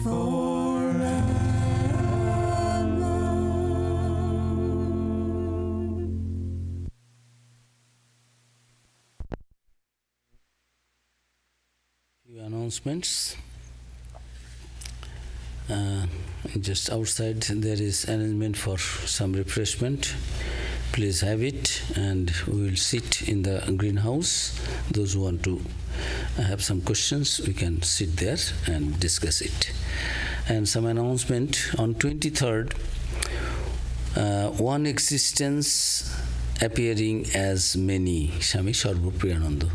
forever. Few announcements. Just outside there is arrangement for some refreshment. Please have it, and we will sit in the greenhouse. Those who want to have some questions, we can sit there and discuss it. And some announcement on 23rd, one existence appearing as many, Swami Sarvapriyananda.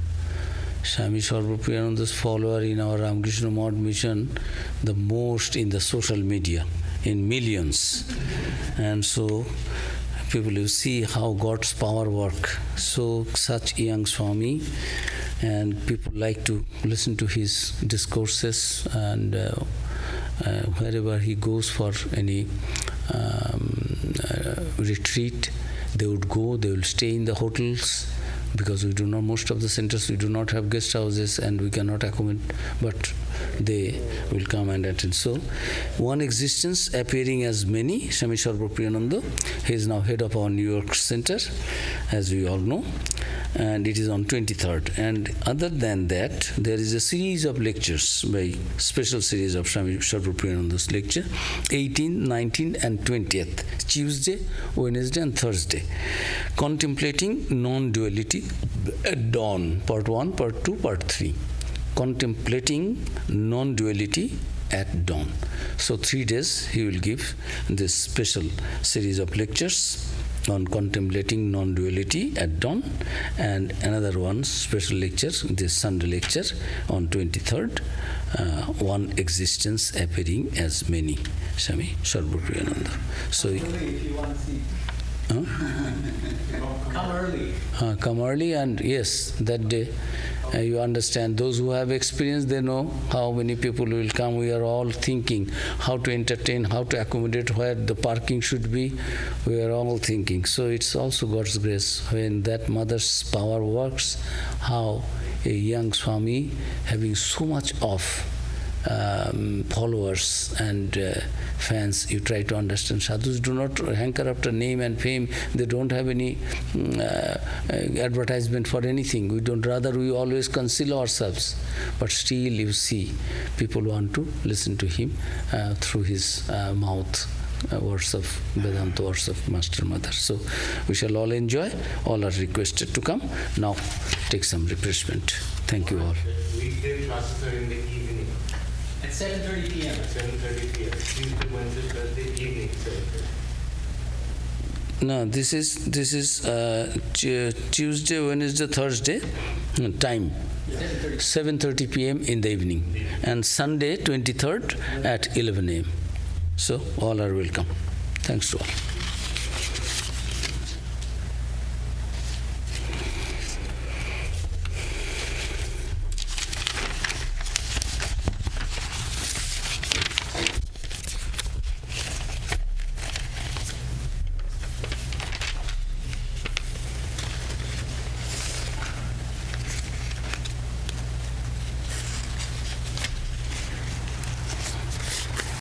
Swami Sarvapriyananda's follower in our Ramakrishna Math mission, the most in the social media, in millions. And so people, you see how God's power work. So such young Swami, and people like to listen to his discourses, and wherever he goes for any retreat, they would go, they will stay in the hotels, because we do not, most of the centers we do not have guest houses and we cannot accommodate, but they will come and attend. So, one existence appearing as many, Swami Sarvapriyananda. He is now head of our New York center, as we all know, and it is on 23rd. And other than that, there is a series of lectures, by special series of Swami Sarvapriyananda's lecture, 18th, 19th and 20th, Tuesday, Wednesday and Thursday. Contemplating non-duality at dawn, part 1, part 2, part 3. Contemplating non-duality at dawn. So 3 days he will give this special series of lectures on contemplating non-duality at dawn, and another one special lecture, this Sunday lecture on 23rd, one existence appearing as many, Swami Sarvapriyananda. So if you want to see. Come early. Come early, and yes, that day you understand. Those who have experience, they know how many people will come. We are all thinking how to entertain, how to accommodate, where the parking should be. We are all thinking. So it's also God's grace when that mother's power works, how a young Swami having so much of followers and fans, you try to understand. Sadhus do not hanker after name and fame. They don't have any advertisement for anything. We don't. Rather, we always conceal ourselves. But still, you see, people want to listen to him through his mouth. Words of Vedanta, words of Master Mother. So we shall all enjoy. All are requested to come. Now take some refreshment. Thank you all. Weekday classes are in the evening. At 7:30 p.m. 7:30 p.m. Tuesday, Wednesday, Thursday evening. 7:30. No, this is Tuesday, Wednesday, Thursday time. 7:30 p.m. in the evening, and Sunday 23rd at 11 a.m. So all are welcome. Thanks to all.